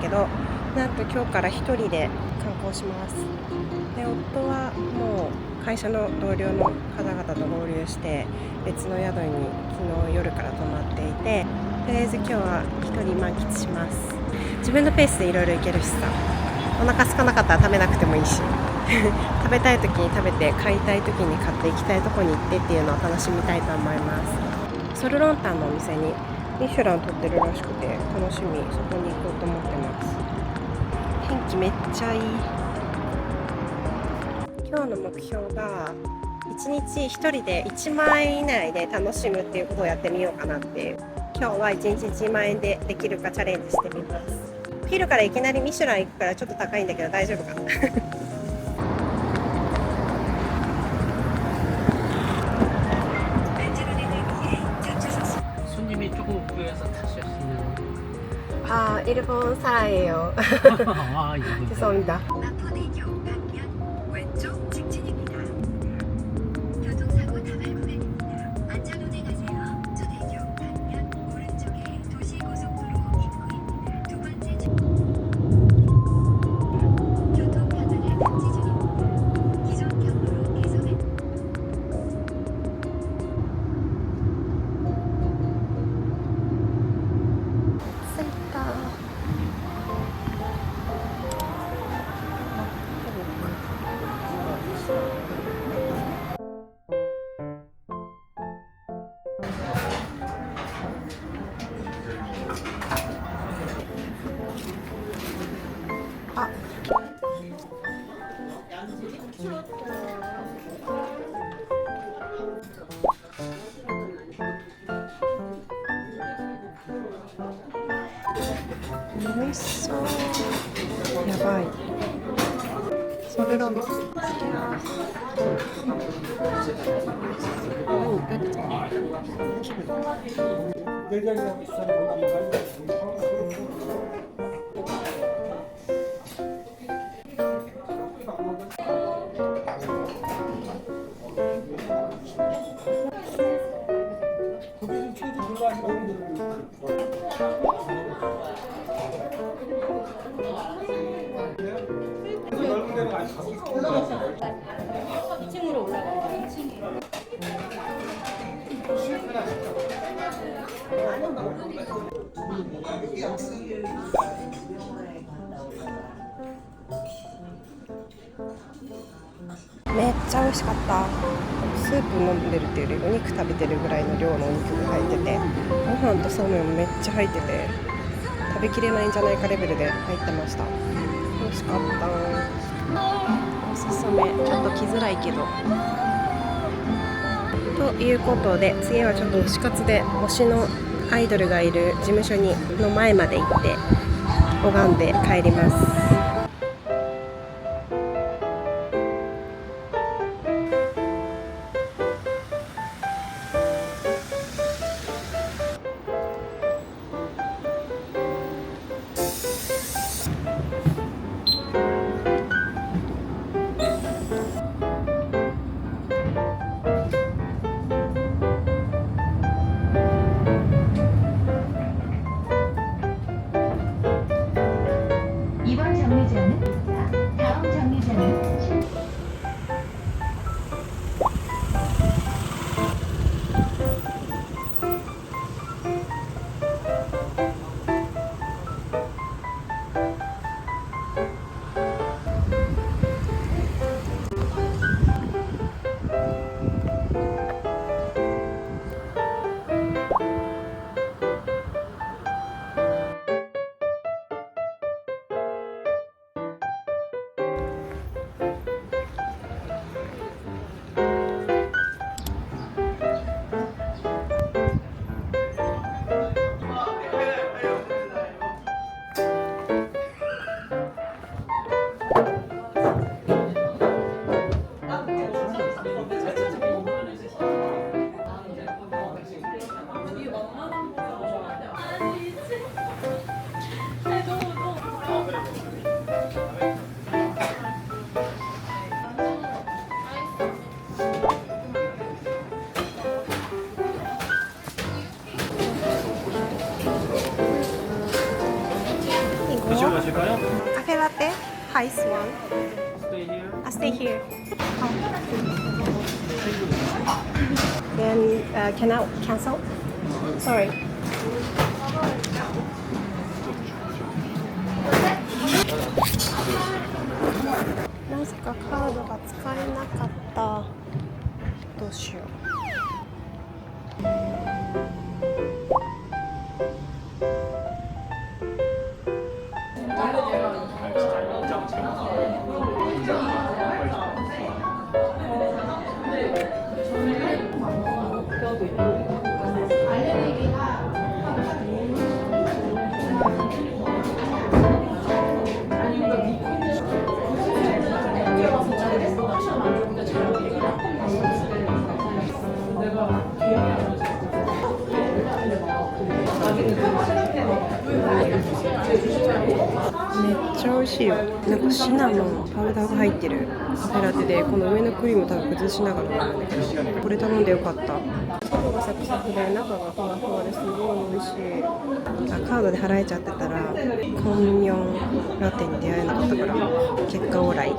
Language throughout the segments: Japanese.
けど、なんと今日から一人で観光します。で、夫はもう会社の同僚の方々と合流して別の宿に昨日夜から泊まっていて、とりあえず今日は一人満喫します。自分のペースでいろいろ行けるしさ、お腹空かなかったら食べなくてもいいし食べたい時に食べて、買いたい時に買って、行きたいとこに行ってっていうのを楽しみたいと思います。ソルロンタンのお店にミシュラン取ってるらしくて楽しみ、そこに行こうと思ってます。天気めっちゃいい。今日の目標が1日1人で1万円以内で楽しむっていうことをやってみようかなっていう。今日は1日1万円でできるかチャレンジしてみます。お昼からいきなりミシュラン行くからちょっと高いんだけど大丈夫かな손님이 조금 구해서 타실 수 있는. 아, 일본 사람이에요. 아, 이거. 죄송합니다. 마포대교 방면 왼쪽 직진입니다. 교통사고 다발 구간입니다. 안전 운행하세요. 마포대교 방면 오른쪽에 도시고속도로 입구입니다. 두 번째 교통 편차를 감지 중입니다. 기존 경로로 개선해. 아, 맛있어. 야바이. 소르런.めっちゃ美味しかった。スープ飲んでるっていうよりお肉食べてるぐらいの量のお肉が入ってて、ご飯とそうめんもめっちゃ入ってて食べきれないんじゃないかレベルで入ってました。美味しかった。おすすめ。ちょっと来づらいけど。ということで次はちょっと推し活で推しのアイドルがいる事務所の前まで行って拝んで帰ります。이번 정류장은 다음 정류장은 highest one? Stay here. I stay here. Then can I cancel? Sorry. なぜかカードが使えなかった。どうしよう。めっちゃ美味しいよ。なんかシナモンパウダーが入ってるカフェラテで、この上のクリーム多分崩しながら飲むんだけど、これ頼んでよかった。外がサクサクで中がふわふわですごい美味しい。カードで払えちゃってたらコンミョンラテに出会えなかったから結果オーライ。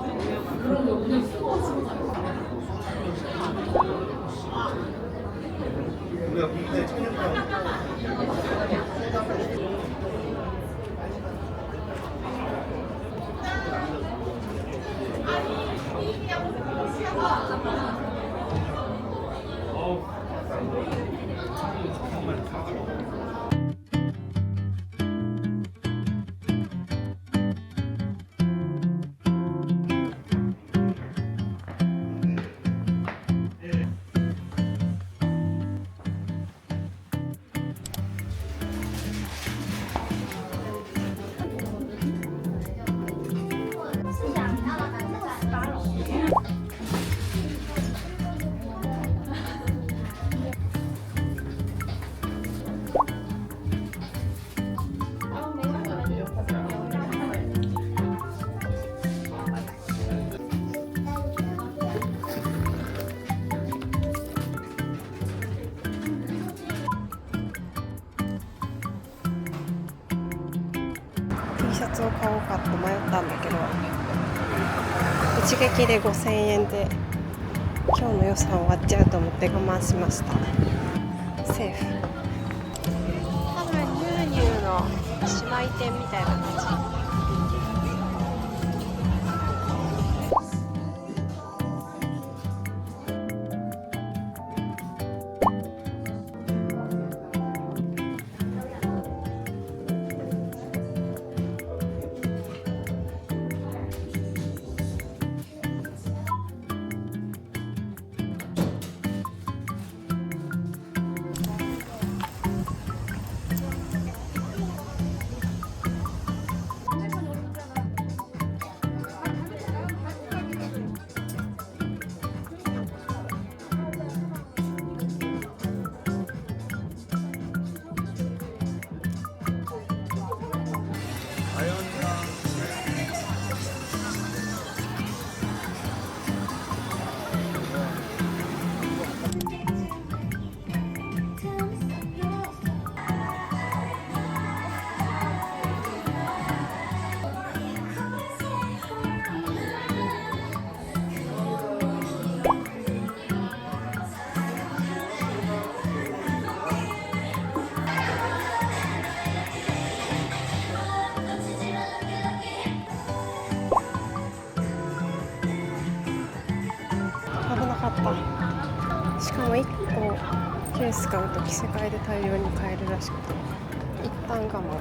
T シャツを買おうかと迷ったんだけど、一撃で5000円で今日の予算終わっちゃうと思って我慢しました。セーフ。多分ニューニューの姉妹店みたいな感じ。しかも1個ケース買うと着せ替えで大量に買えるらしくて、一旦我慢。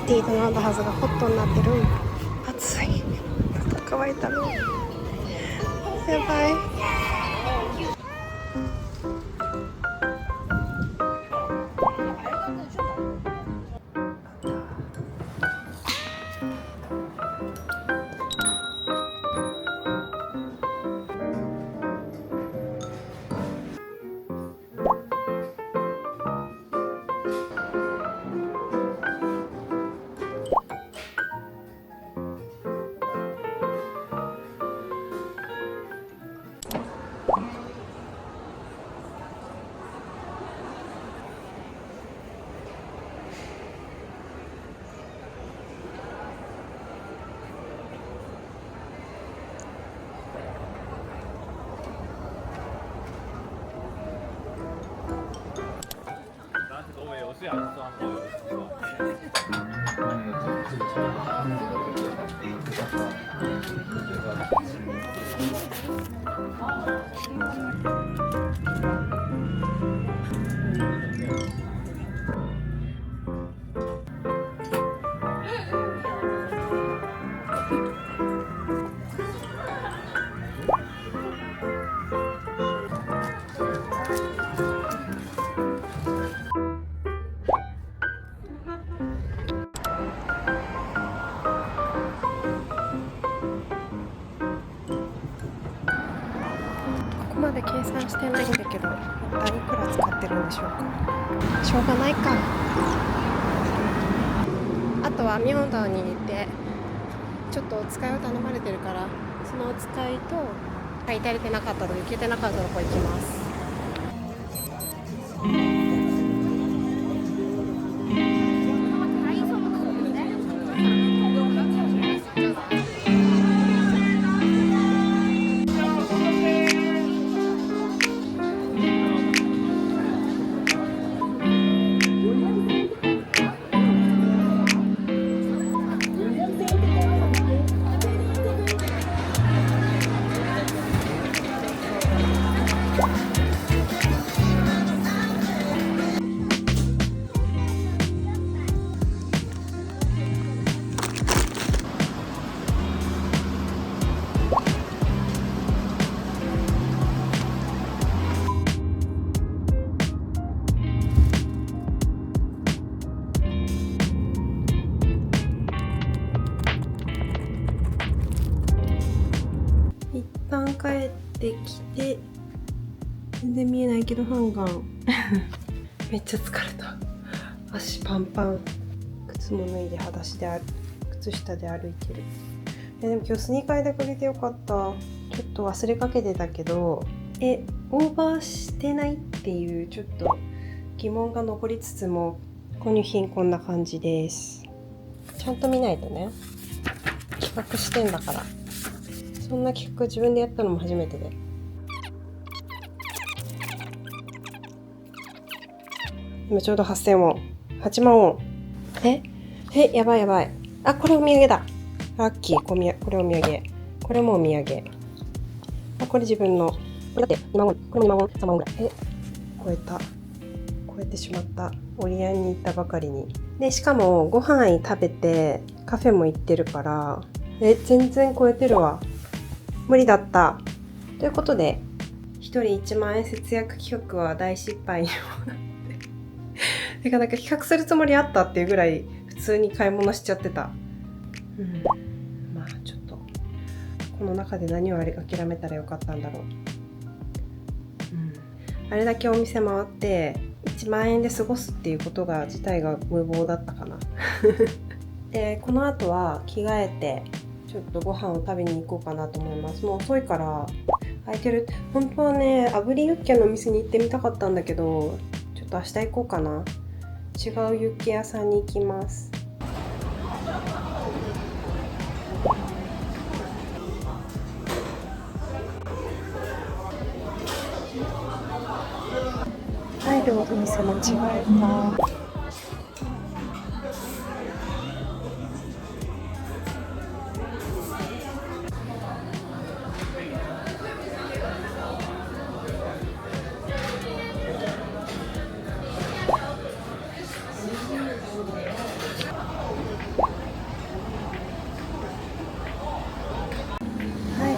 ティーとなったはずがホットになってる。暑い。乾いたの。やばい。ここまで計算してないんだけど、一体いくら使ってるんでしょうか。しょうがないか。あとは明洞に行ってちょっとお使いを頼まれてるから、そのお使いと足りてなかったとか行けてなかったとこ行きます。一旦帰ってきて、全然見えないけどハンガンめっちゃ疲れた。足パンパン、靴も脱いで裸足で靴下で歩いてる。でも今日スニーカーでくれてよかった。ちょっと忘れかけてたけど、オーバーしてないっていうちょっと疑問が残りつつも、購入品こんな感じです。ちゃんと見ないとね、企画してんだから。そんな企画自分でやったのも初めてで。今ちょうど8000ウォン。8万ウォン。やばいやばい。あ、これお土産だ。ラッキー。これお土産。これもお土産。あ、これ自分の。これだって2万ウォン。これも2万ウォン、3万ウォンぐらい。超えた。超えてしまった。オリアンに行ったばかりに。で、しかもご飯食べてカフェも行ってるから、全然超えてるわ。無理だった。ということで、1人1万円節約企画は大失敗にもなって。なんか企画するつもりあったっていうぐらい普通に買い物しちゃってた。まあちょっと、この中で何を諦めたらよかったんだろう。あれだけお店回って1万円で過ごすっていうことが自体が無謀だったかな。で、この後は着替えて、ちょっとご飯を食べに行こうかなと思います。もう遅いから空いてる。本当はね、炙りユッケのお店に行ってみたかったんだけど、ちょっと明日行こうかな。違うユッケ屋さんに行きます。入るお店間違えた。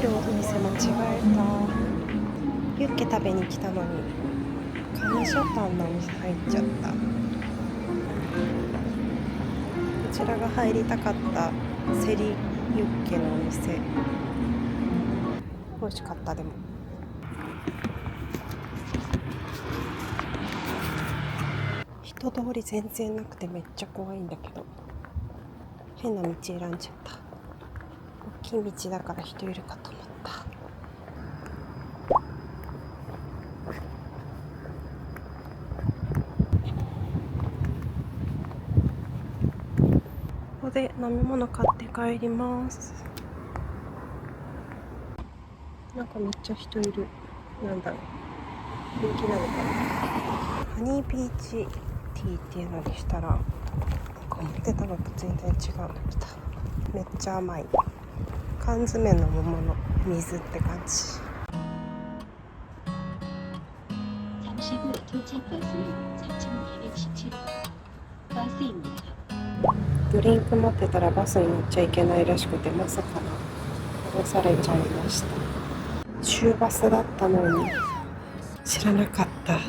るお店間違えた。ユッケ食べに来たのにカニショタンのお店入っちゃった。こちらが入りたかったセリユッケのお店。美味しかった。でも人通り全然なくてめっちゃ怖いんだけど、変な道選んじゃった。大きい道だから人いるかと思った。ここで飲み物買って帰ります。なんかめっちゃ人いる。なんだろう、人気なのかな。ハニーピーチティーっていうのにしたら、思ってたのと全然違うの来た。めっちゃ甘い。缶詰の桃の水って感じ。 잠시 후 도착 버스는 3217번 버스입니다. ドリンク持ってたらバスに乗っちゃいけないらしくて、まさかの降ろされちゃいました。終バスだったのに知らなかった。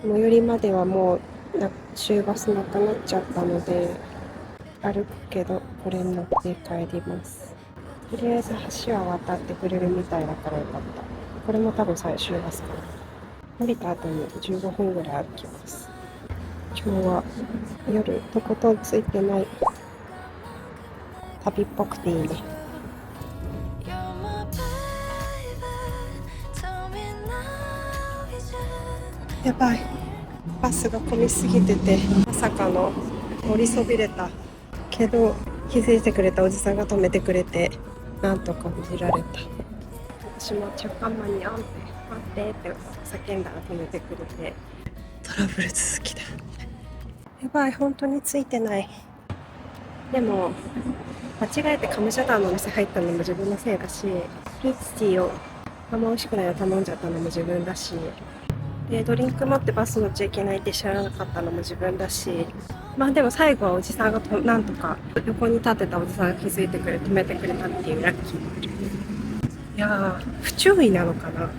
最寄りまではもう終バスなくなっちゃったので、歩くけどこれに乗って帰ります。とりあえず橋は渡ってくれるみたいだからよかった。これも多分最終バスかな。降りた後に15分ぐらい歩きます。今日は夜とことんついてない旅っぽくていいね。やばい、バスが混みすぎてて、まさかの降りそびれたけど、気づいてくれたおじさんが止めてくれて、なんとか降りられた。私も着艦間に待ってって叫んだら止めてくれて、トラブル続きだ。やばい、本当についてない。でも間違えてカムジャタンのお店入ったのも自分のせいだし、ピーチティーをあんま美味しくないの頼んじゃったのも自分だし、でドリンク持ってバス乗っちゃいけないって知らなかったのも自分だし、まあでも最後はおじさんがなんとか横に立ってたおじさんが気づいてくれて止めてくれたっていうラッキー。いやー、不注意なのかな。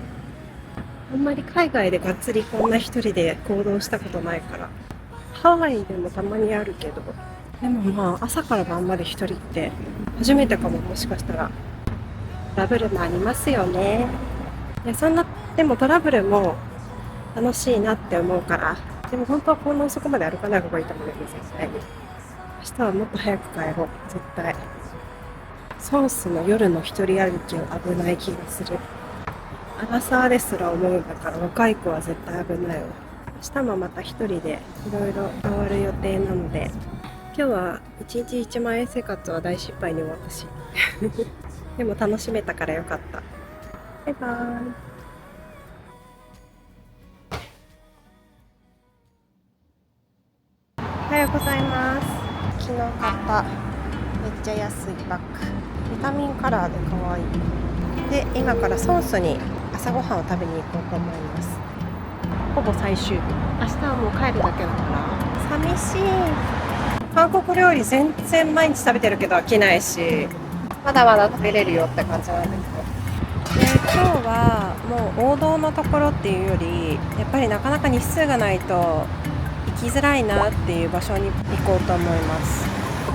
あんまり海外でがっつりこんな一人で行動したことないから。ハワイでもたまにあるけど、でもまあ朝から晩まで一人って初めてかも。もしかしたらトラブルもありますよね。いや、そんな、でもトラブルも楽しいなって思うから。でも本当はこんな遅くまで歩かない方がいいと思うよね、絶対に。明日はもっと早く帰ろう、絶対。ソースの夜の一人歩きは危ない気がする。アラサーですら思うんだから、若い子は絶対危ないわ。明日もまた一人でいろいろ回る予定なので、今日は1日1万円生活は大失敗に終わったしでも楽しめたからよかった。バイバーイ。おはようございます。昨日買っためっちゃ安いバッグ、ビタミンカラーで可愛い。で、今からソースに朝ごはんを食べに行こうと思います。ほぼ最終日。明日はもう帰るだけだから寂しい。韓国料理全然毎日食べてるけど飽きないし、まだまだ食べれるよって感じなんだけど。で、今日はもう王道のところっていうより、やっぱりなかなか日数がないと行きづらいなっていう場所に行こうと思います。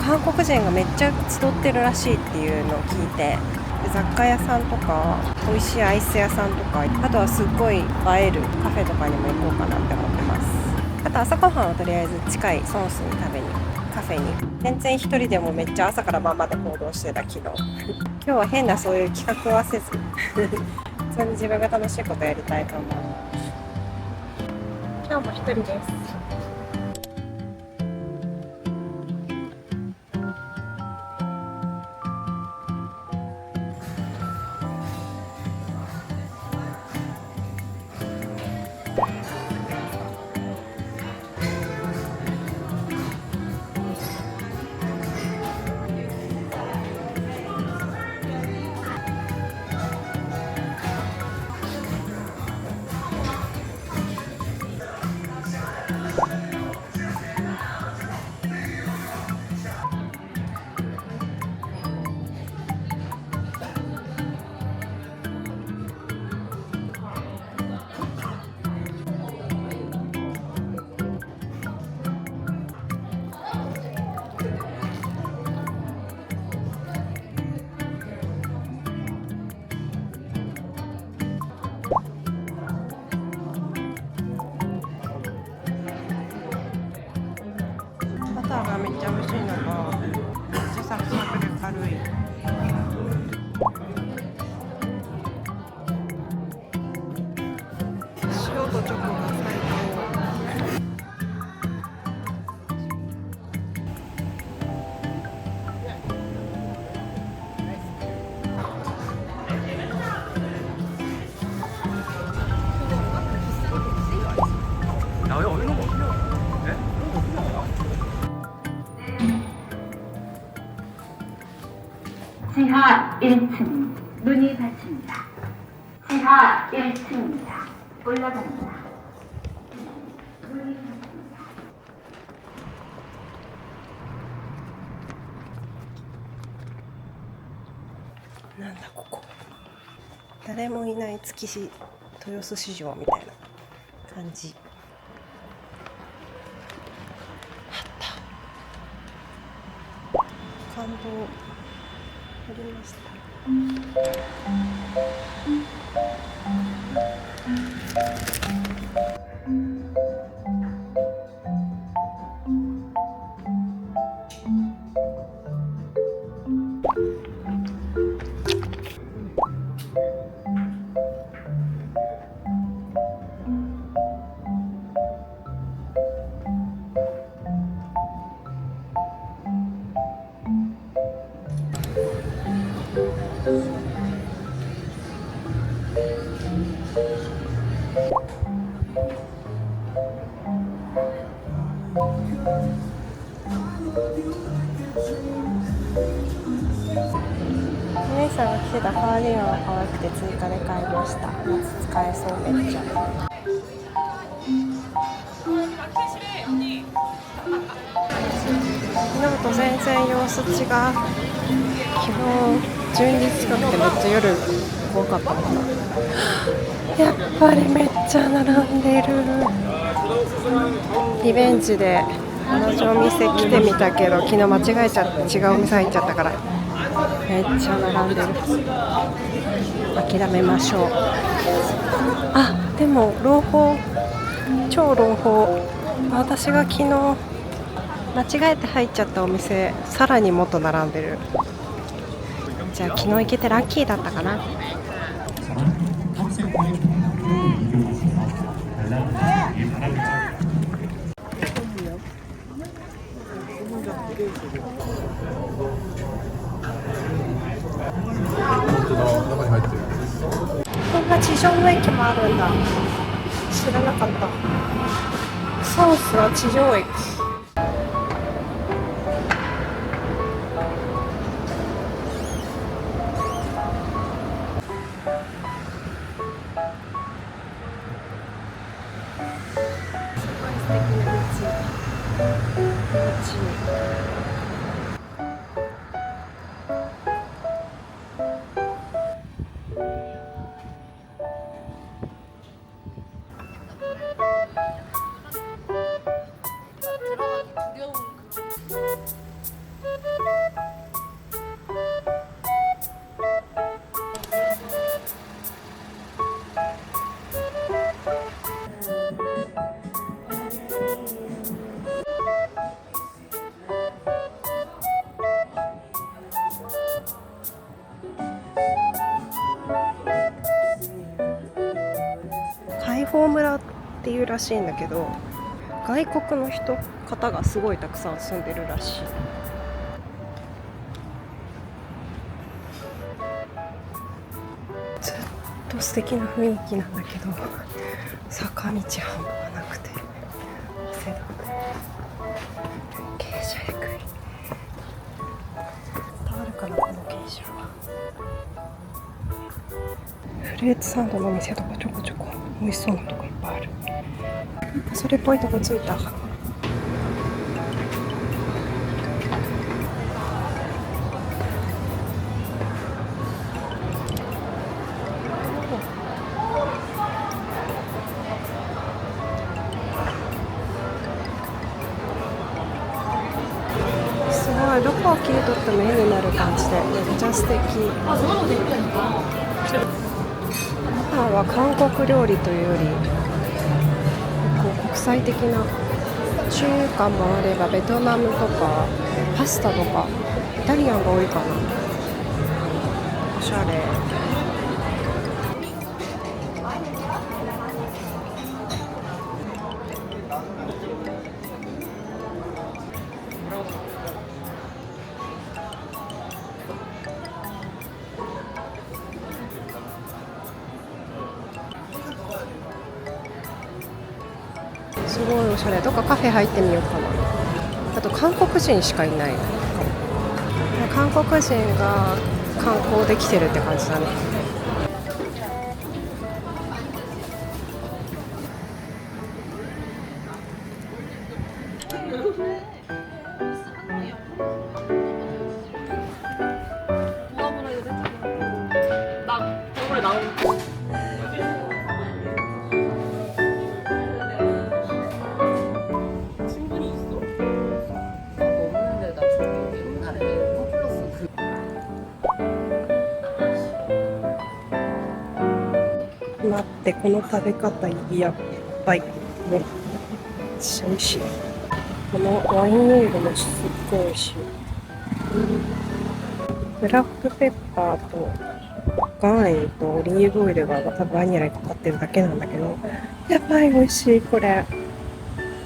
韓国人がめっちゃ集ってるらしいっていうのを聞いて、雑貨屋さんとか美味しいアイス屋さんとか、あとはすっごい映えるカフェとかにも行こうかなって思ってます。あと朝ごはんはとりあえず近いソースに食べに、カフェに。全然一人でもめっちゃ朝から晩まで行動してた昨日今日は変なそういう企画はせず普通に自分が楽しいことやりたいと思います。今日も一人です。 지하 1층 문이 닫힙니다. 지하 1층입니다. 올라갑니다. 문이 닫힙니다. なんだここ、誰もいない築地豊洲市場みたいな感じ。あった、感動ありました。お姉さんが着てたカーディガンが可愛くて追加で買いました。夏使えそうめっちゃ。昨日と全然様子違う。昨日12時近くてめっちゃ夜怖かったもんな。やっぱりめっちゃ並んでる。リベンジで同じお店来てみたけど、昨日間違えちゃって違うお店入っちゃったからめっちゃ並んでる。諦めましょう。あ、でも朗報、超朗報。私が昨日間違えて入っちゃったお店、さらにもっと並んでる。じゃあ昨日行けてラッキーだったかな。こんな地上の駅もあるんだ。知らなかった。ソースは地上駅。開放村っていうらしいんだけど、外国の方がすごいたくさん住んでるらしい。ずっと素敵な雰囲気なんだけど、坂道半端なくて汗だく。傾斜えぐい。伝わるかなこの傾斜は。フルーツサンドのお店とかちょこちょこ美味しそうなとこいっぱいある。それっぽいとこ着いた。すごい、どこを切り取っても絵になる感じでめっちゃ素敵。パンは韓国料理というより国際的な、中華もあればベトナムとかパスタとかイタリアンが多いかな。おしゃれ。すごいおしゃれ。どっかカフェ入ってみようかな。あと韓国人しかいない。韓国人が観光できてるって感じだね。待って、この食べ方やばい。めっちゃ美味しい。このワインオイルもすっごい美味しい。ブラックペッパーと岩塩とオリーブオイルが多分バニラにかかってるだけなんだけど、やばい美味しいこれ。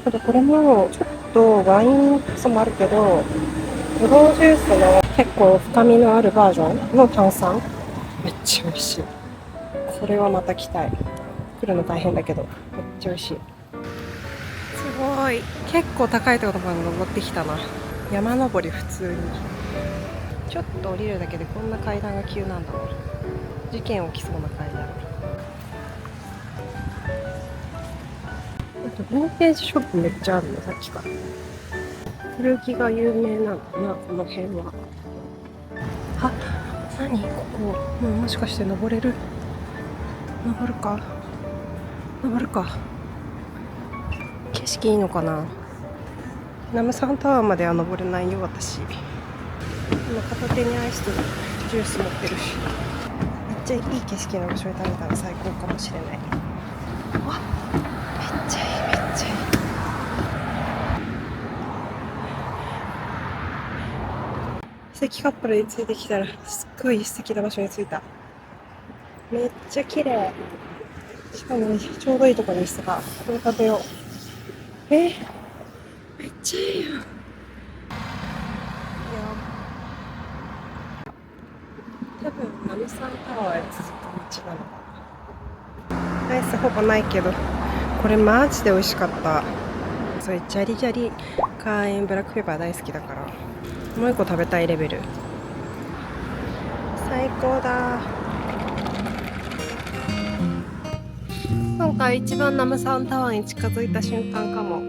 ただこれもちょっとワイン臭さもあるけど、ブドウジュースの結構深みのあるバージョンの炭酸、めっちゃ美味しい。これはまた来たい。来るの大変だけどめっちゃ美味しい。すごい、結構高いところまで登ってきたな。山登り普通に。ちょっと降りるだけでこんな階段が急なんだな。事件起きそうな階段。あとヴィンテージショップめっちゃあるの、さっきから。古着が有名なんだな、この辺は。あ、何ここ、もしかして登れる？登るか登るか。景色いいのかな。ナムサンタワーまでは登れないよ私。今片手にアイスとジュース持ってるし、めっちゃいい景色の場所で食べたら最高かもしれない。わっ、めっちゃいい、めっちゃいい。素敵カップルについてきたらすっごい素敵な場所に着いた。めっちゃ綺麗。しかもね、ちょうどいいところにしたからこれ食べよう。めっちゃいいよ。多分ナムサンタワーへ続く道なのかな。アイスほぼないけどこれマジで美味しかった。それジャリジャリ岩塩ブラックペッパー大好きだからもう一個食べたいレベル。最高だ。今回一番ナムサンタワーに近づいた瞬間かも。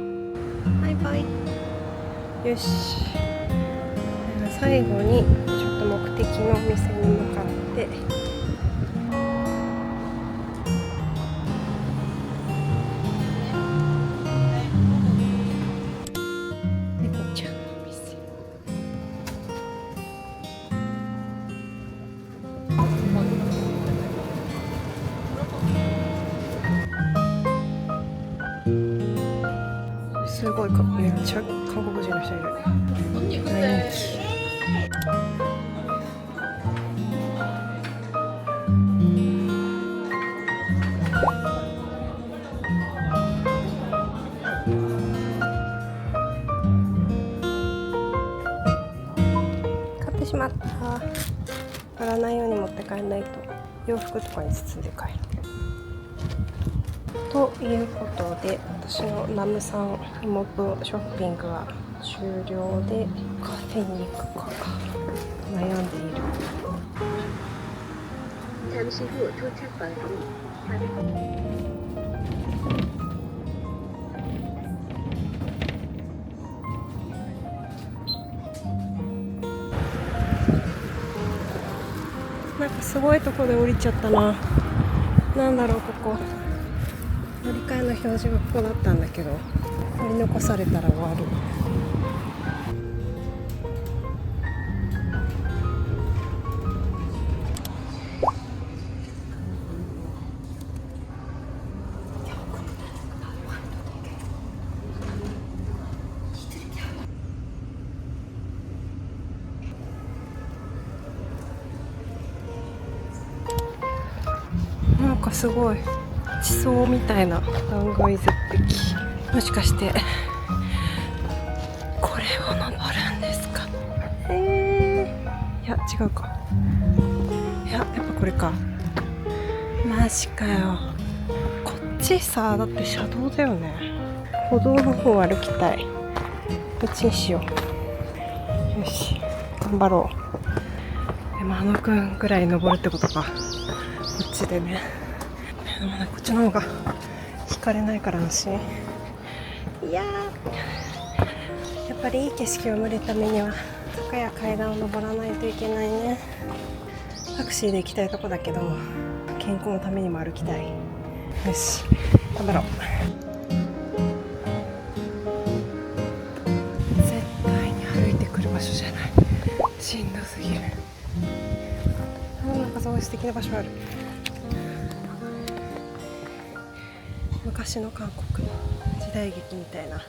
バイバイ。よし、最後にちょっと目的のお店に向かって猫ちゃんのお店。すごいか、めっちゃ韓国人の人いる。大人気。買ってしまった。割らないように持って帰らないと洋服とかに包んで帰る。ということで私のナムサン妹ショッピングは終了で、カフェに行くか悩んでいる。잠시 후 도착번호なんかすごいとこで降りちゃったな。なんだろうここ。乗り換えの表示がここだったんだけど、乗り残されたら終わる。なんかすごい地層みたいな断崖絶壁。もしかしてこれを登るんですか？いや違うか。いややっぱこれか。マジかよ。こっちさ、だって車道だよね。歩道の方歩きたい。こっちにしよう。よし、頑張ろう。でもくんぐらい登るってことか。こっちでね。でもね、こっちの方が引かれないから安心。いやー、やっぱりいい景色を見るためには坂や階段を登らないといけないね。タクシーで行きたいとこだけど、健康のためにも歩きたい。よし、頑張ろう。絶対に歩いてくる場所じゃない。しんどすぎる。なんかすごい素敵な場所ある。昔の韓国の時代劇みたいな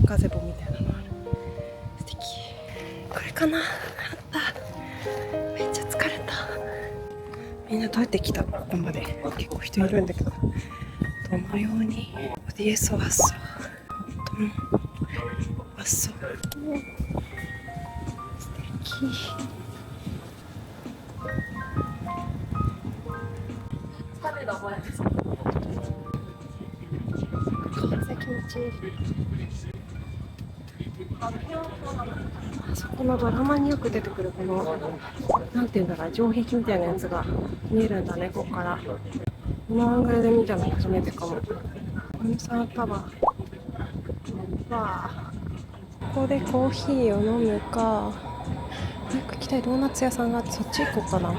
ガゼボみたいなのある。素敵。これかな。あった。めっちゃ疲れた。みんなどうやって来たの？ここまで。結構人いるんだけど、どのように어디에서 왔어? 어떤 왔어? 스테키. 산에 넘어야 돼서. 김치. あそこのドラマによく出てくるこのなんていうんだろう、城壁みたいなやつが見えるんだね、ここから。このアングルで見たの初めてかも。コンサータワー。わあ、ここでコーヒーを飲むか、早く行きたいドーナツ屋さんがあって、そっち行こうかな。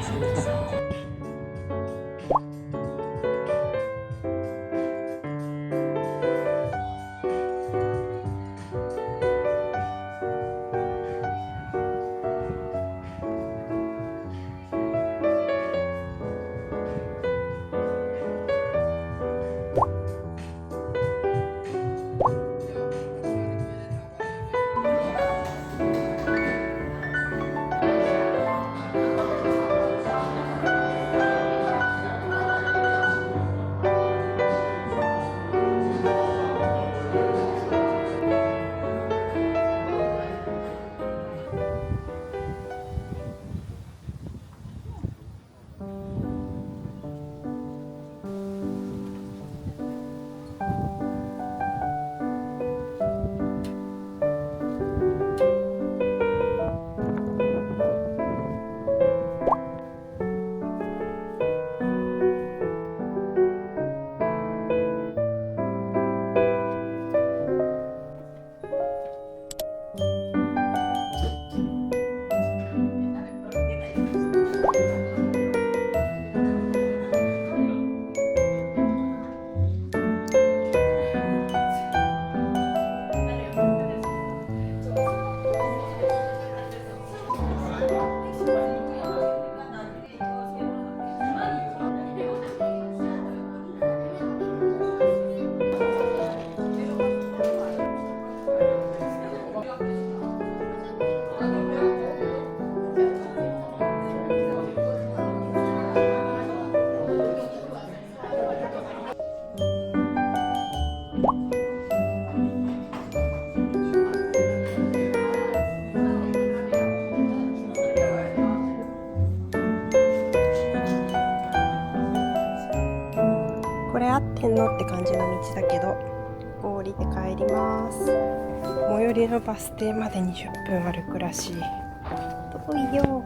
これ合ってんのって感じの道だけど、ここ降りて帰ります。最寄りのバス停まで20分歩くらしい。遠いよ。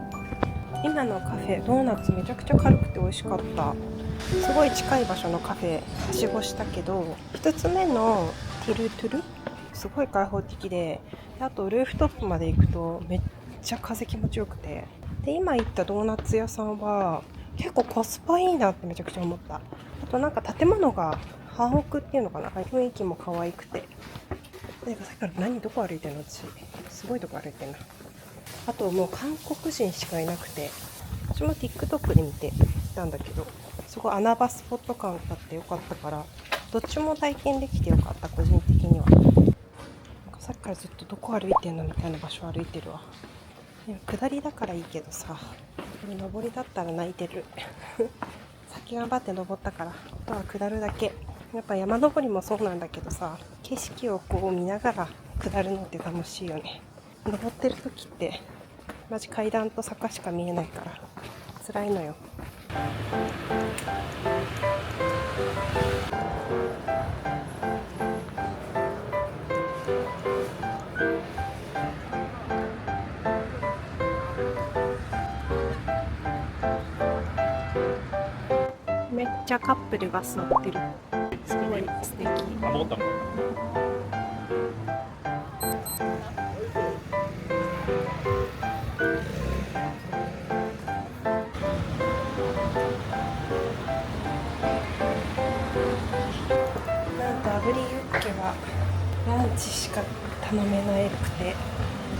今のカフェドーナツめちゃくちゃ軽くて美味しかった。すごい近い場所のカフェはしごしたけど、1つ目のティルトゥルすごい開放的で、あとルーフトップまで行くとめっちゃ風気持ちよくて、で今行ったドーナツ屋さんは結構コスパいいなってめちゃくちゃ思った。あとなんか建物が半屋っていうのかな、雰囲気も可愛くて、なんかさっきからどこ歩いてんの、私すごいとこ歩いてんな。あともう韓国人しかいなくて、私も TikTok で見てたんだけど、すごい穴場スポット感があってよかったから、どっちも体験できてよかった。個人的にはなんかさっきからずっとどこ歩いてんのみたいな場所歩いてるわ。でも下りだからいいけどさ、上りだったら泣いてる先頑張って登ったから、あとは下るだけ。やっぱ山登りもそうなんだけどさ、景色をこう見ながら下るのって楽しいよね。登ってる時ってマジ階段と坂しか見えないから辛いのよ。ちゃカップルが座ってる。すごい素敵。あ、戻ったの。なんと炙りユッケはランチしか頼めないくて、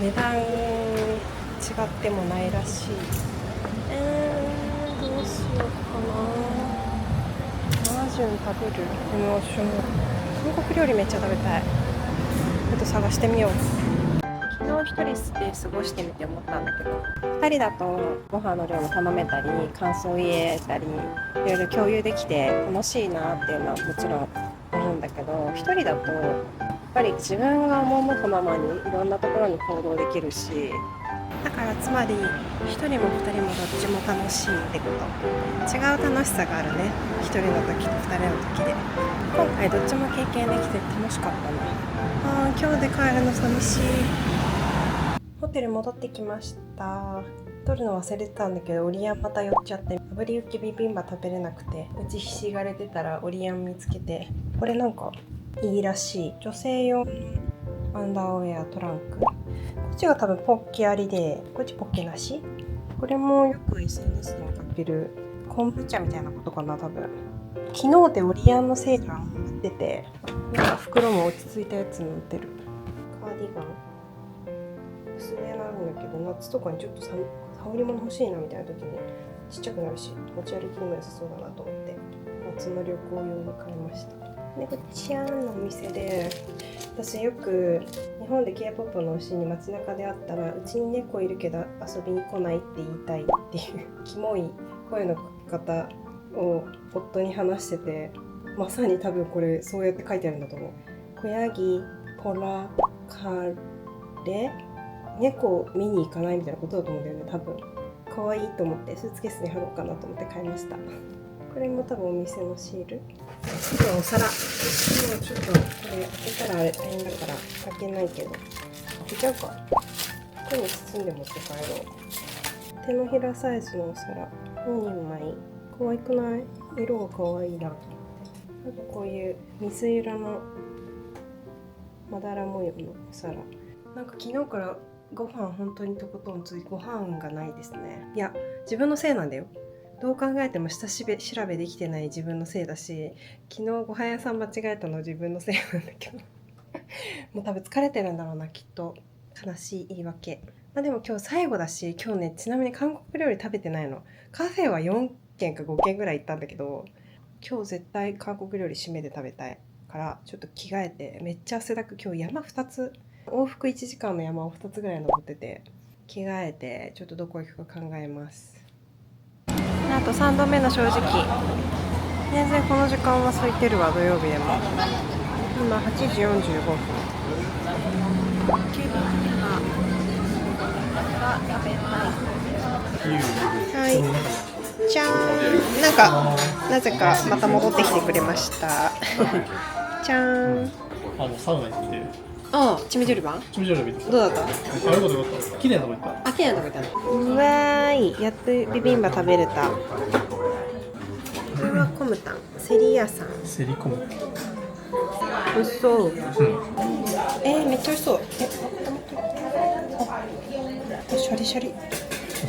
値段違ってもないらしい。どうしようかな。マージュン食べる。でも私も韓国料理めっちゃ食べたい。ちょっと探してみよう。昨日一人で過ごしてみて思ったんだけど、2人だとご飯の量も頼めたり感想言えたりいろいろ共有できて楽しいなっていうのはもちろん思うんだけど、1人だとやっぱり自分が赴くままにいろんなところに行動できるし、だからつまり1人も2人もどっちも楽しいってこと。違う楽しさがあるね、1人の時と2人の時で。今回どっちも経験できて楽しかったな。今日で帰るの寂しい。ホテル戻ってきました。取るの忘れてたんだけどオリアンまた寄っちゃって炙りユッケビビンバ食べれなくてうちひしがれてたらオリアン見つけて、これなんかいいらしい。女性用のアンダーウェアトランク。こっちが多分ポッケありでこっちポッケなし。これもよく SNS で見かける昆布茶みたいなことかな多分。昨日でオリアンのセーラーも売ってて、なんか袋も落ち着いたやつに売ってる。カーディガン薄めなんだけど夏とかにちょっと羽織物欲しいなみたいな時にちっちゃくなるし持ち歩きにも良さそうだなと思って夏の旅行用に買いました。でこちらのお店で私よく日本で K-POP の推しに街中で会ったらうちに猫いるけど遊びに来ないって言いたいっていうキモい声の書き方を夫に話してて、まさに多分これそうやって書いてあるんだと思う。小ヤギポラカレ猫を見に行かないみたいなことだと思うんだよね多分。可愛いと思ってスーツケースに貼ろうかなと思って買いました。これも多分お店のシール。次はお皿。もうちょっとこれ開けたらあれ大変だから開けないけど開けちゃうか。服に包んで持って帰ろう。手のひらサイズのお皿2人前。可愛くない？色が可愛いなと思って。あとこういう水色のまだら模様のお皿。なんか昨日からご飯本当にとことんついてご飯がないですね。いや自分のせいなんだよ。どう考えても下調べできてない自分のせいだし、昨日ご飯屋さん間違えたの自分のせいなんだけどもう多分疲れてるんだろうなきっと。悲しい言い訳。まあでも今日最後だし、今日ねちなみに韓国料理食べてないの。カフェは4軒か5軒ぐらい行ったんだけど、今日絶対韓国料理締めで食べたいからちょっと着替えて、めっちゃ汗だく。今日山2つ往復1時間の山を2つぐらい登ってて、着替えてちょっとどこ行くか考えます。あと3度目の正直、全然この時間は空いてるわ。土曜日でも今8時45分。ケバブが食べたい。はい、じゃーん。なんかなぜかまた戻ってきてくれましたじゃーん。サウナ行って。ああ、チミジョルバン？チミジョルバン見てた。どうだった？よかったよかった。綺麗なとこ行った。あ、綺麗なとこ行ったの。うわーい、やっとビビンバ食べれた。これはコムタン、セリ屋さん。セリコム。美味しそう。めっちゃ美味しそう。シャリシャリ。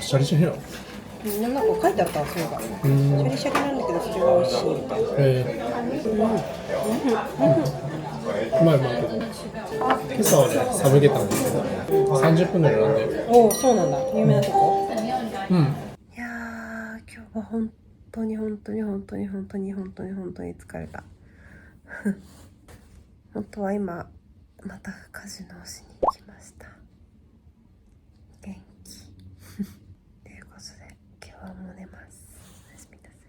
シャリシャリなの？なんか書いてあったわ、そういえば。シャリシャリなんだけど、それが美味しいみたいな。うまいけど。今朝はね、サムゲタンですけど、30分ぐらいなんで。おお、そうなんだ。有名なとこ？うん。いやー、今日は本当に疲れた。本当は今またカジノをしに来ました。元気ということで今日はもう寝ます。おやすみなさい。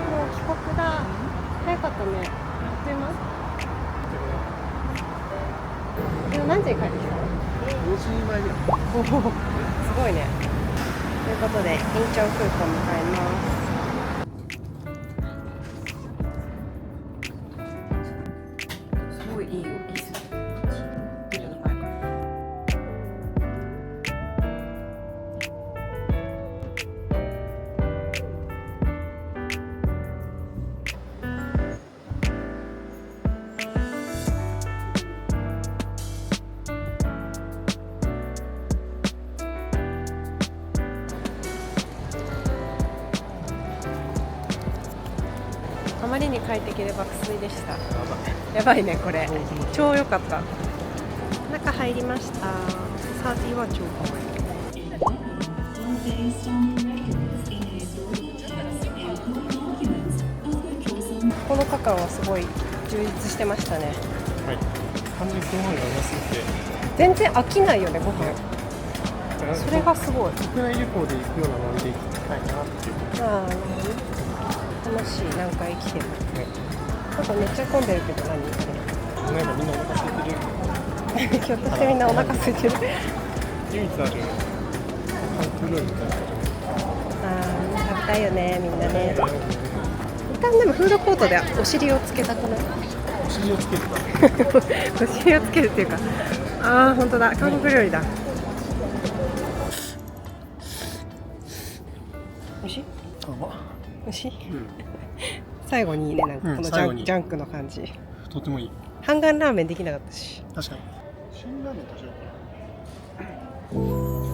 もう帰国だ。早かったね。あっという間。何時に帰ってきたの？4時前ぐらい。おお、すごいね。ということで、インチョン空港向かいます。あまりに快適で爆睡でした。やばいねこれ。超良かった。中入りました。サーティは超可愛い。このカカオはすごい充実してましたね。はい。完全にご飯がうますぎて。全然飽きないよねご飯。それがすごい。国内旅行で行くようなノリで行きたいなっていう。ああ、楽しい。何回来てる。なんかめっちゃ混んでるけど何これ。なんかみんなお腹空いてる。ひょっとしてみんなお腹空いてる。唯一ある韓国料理みたいな。食べたいよねみんなね。一旦でもフードコートでお尻をつけたくない？お尻をつけてた。お尻をつけるっていうか、ああ本当だ、韓国料理だ。美味しい？美味しい？最後にいいね、なんかこのジャンクの感じ。とてもいい。半眼ラーメンできなかったし。確かに。辛ラーメン食べようかな。